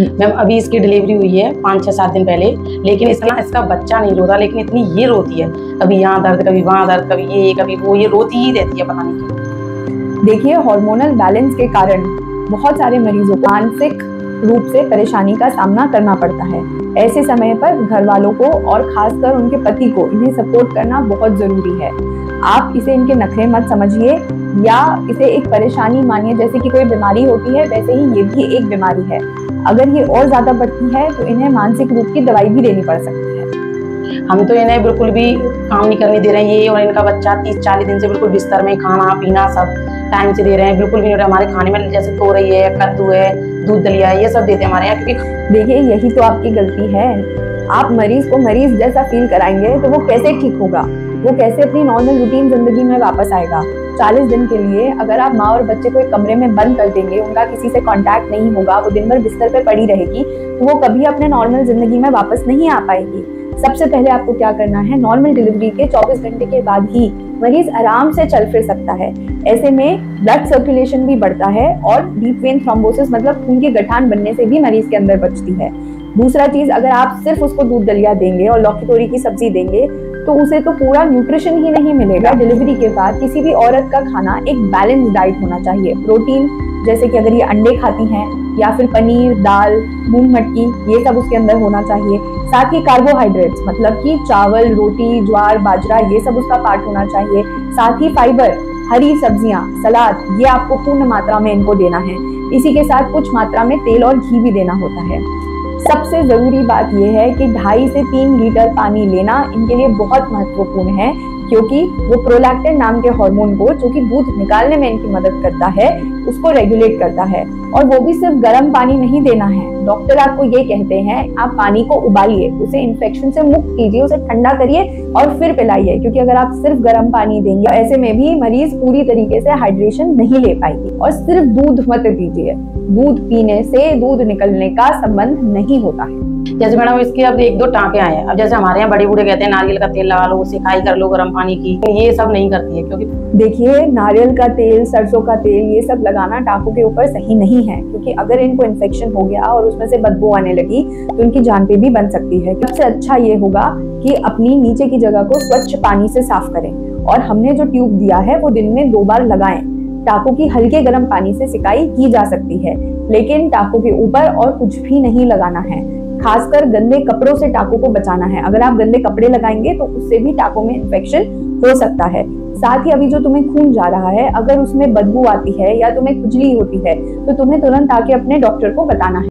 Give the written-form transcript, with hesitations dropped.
Ma'am अभी इसकी delivery हुई है 5-6-7 दिन पहले, लेकिन इसका बच्चा नहीं रोता, लेकिन इतनी ये रोती है, कभी यहाँ दर्द कभी वहाँ दर्द, कभी ये कभी वो, ये रोती ही रहती है, पता नहीं क्यों। देखिए, हार्मोनल बैलेंस के कारण बहुत सारे मरीजों को मानसिक रूप से परेशानी का सामना करना पड़ता है। ऐसे समय पर घर वालों को और खासकर उनके पति को इन्हें सपोर्ट करना बहुत जरूरी है। आप इसे इनके नखरे मत समझिए या इसे एक परेशानी मानिए, जैसे कि कोई बीमारी होती है वैसे ही ये भी एक बीमारी है। अगर ये और ज्यादा बढ़ती है तो इन्हें मानसिक रूप की दवाई भी लेनी पड़ सकती है। हम तो इन्हें बिल्कुल भी काम नहीं करने दे रहे हैं, ये और इनका बच्चा 30-40 दिन से बिल्कुल बिस्तर में खाना पीना सब टाइम से दे रहे हैं, बिल्कुल भी नहीं। हमारे खाने में जैसे तोरई है, कद्दू है, दूध दलिया है, ये सब देते हैं हमारे यहाँ। क्योंकि देखिए, यही तो आपकी गलती है। आप मरीज को मरीज जैसा फील कराएंगे तो वो कैसे ठीक होगा, वो कैसे अपनी नॉर्मल रूटीन जिंदगी में वापस आएगा। 40 दिन के लिए अगर आप माँ और बच्चे को एक कमरे में बंद कर देंगे, उनका किसी से कांटेक्ट नहीं होगा, वो दिन भर बिस्तर पे पड़ी रहेगी, तो वो कभी अपने नॉर्मल जिंदगी में वापस नहीं आ पाएगी। सबसे पहले आपको क्या करना है, नॉर्मल डिलीवरी के 24 घंटे के बाद ही मरीज आराम से चल फिर सकता है। ऐसे में ब्लड सर्कुलेशन भी बढ़ता है और डीप वेन थ्रोम्बोसिस मतलब खून की गठान बनने से भी मरीज के अंदर बचती है। दूसरा चीज, अगर आप सिर्फ उसको दूध दलिया देंगे और लौकी तोरी की सब्जी देंगे तो उसे तो पूरा न्यूट्रिशन ही नहीं मिलेगा। डिलीवरी के बाद किसी भी औरत का खाना एक बैलेंस डाइट होना चाहिए। प्रोटीन जैसे कि अगर ये अंडे खाती हैं या फिर पनीर, दाल, मूंग मटकी, ये सब उसके अंदर होना चाहिए। साथ ही कार्बोहाइड्रेट्स मतलब कि चावल, रोटी, ज्वार, बाजरा, ये सब उसका पार्ट होना चाहिए। साथ ही फाइबर, हरी सब्जियां, सलाद, ये आपको पूर्ण मात्रा में इनको देना है। इसी के साथ कुछ मात्रा में तेल और घी भी देना होता है। सबसे जरूरी बात यह है कि 2.5 से 3 लीटर पानी लेना इनके लिए बहुत महत्वपूर्ण है, क्योंकि वो प्रोलैक्टिन नाम के हार्मोन को, जो कि दूध निकालने में इनकी मदद करता है, उसको रेगुलेट करता है। और वो भी सिर्फ गर्म पानी नहीं देना है। डॉक्टर आपको ये कहते हैं आप पानी को उबालिए, उसे इन्फेक्शन से मुक्त कीजिए, उसे ठंडा करिए और फिर पिलाइए, क्योंकि अगर आप सिर्फ गर्म पानी देंगे ऐसे में भी मरीज पूरी तरीके से हाइड्रेशन नहीं ले पाएगी। और सिर्फ दूध मत दीजिए, दूध पीने से दूध निकलने का संबंध नहीं होता है। जैसे मैडम इसके अब 1-2 टाँके आए हैं। अब जैसे हमारे यहाँ बड़े बूढ़े कहते हैं नारियल का तेल लगा लो, सिकाई कर लो गर्म पानी की, ये सब नहीं करती है। क्योंकि देखिए, नारियल का तेल, सरसों का तेल, ये सब लगाना टाँकों के ऊपर सही नहीं है, क्योंकि अगर इनको इन्फेक्शन हो गया और उसमें से बदबू आने लगी तो इनकी जान पे भी बन सकती है। सबसे अच्छा ये होगा कि अपनी नीचे की जगह को स्वच्छ पानी से साफ करें और हमने जो ट्यूब दिया है वो दिन में 2 बार लगाएं। टाँकों की हल्के गर्म पानी से सिकाई की जा सकती है, लेकिन टाँकों के ऊपर और कुछ भी नहीं लगाना है। खासकर गंदे कपड़ों से टाँकों को बचाना है। अगर आप गंदे कपड़े लगाएंगे तो उससे भी टाँकों में इन्फेक्शन हो सकता है। साथ ही अभी जो तुम्हें खून जा रहा है, अगर उसमें बदबू आती है या तुम्हें खुजली होती है तो तुम्हें तुरंत आके अपने डॉक्टर को बताना है।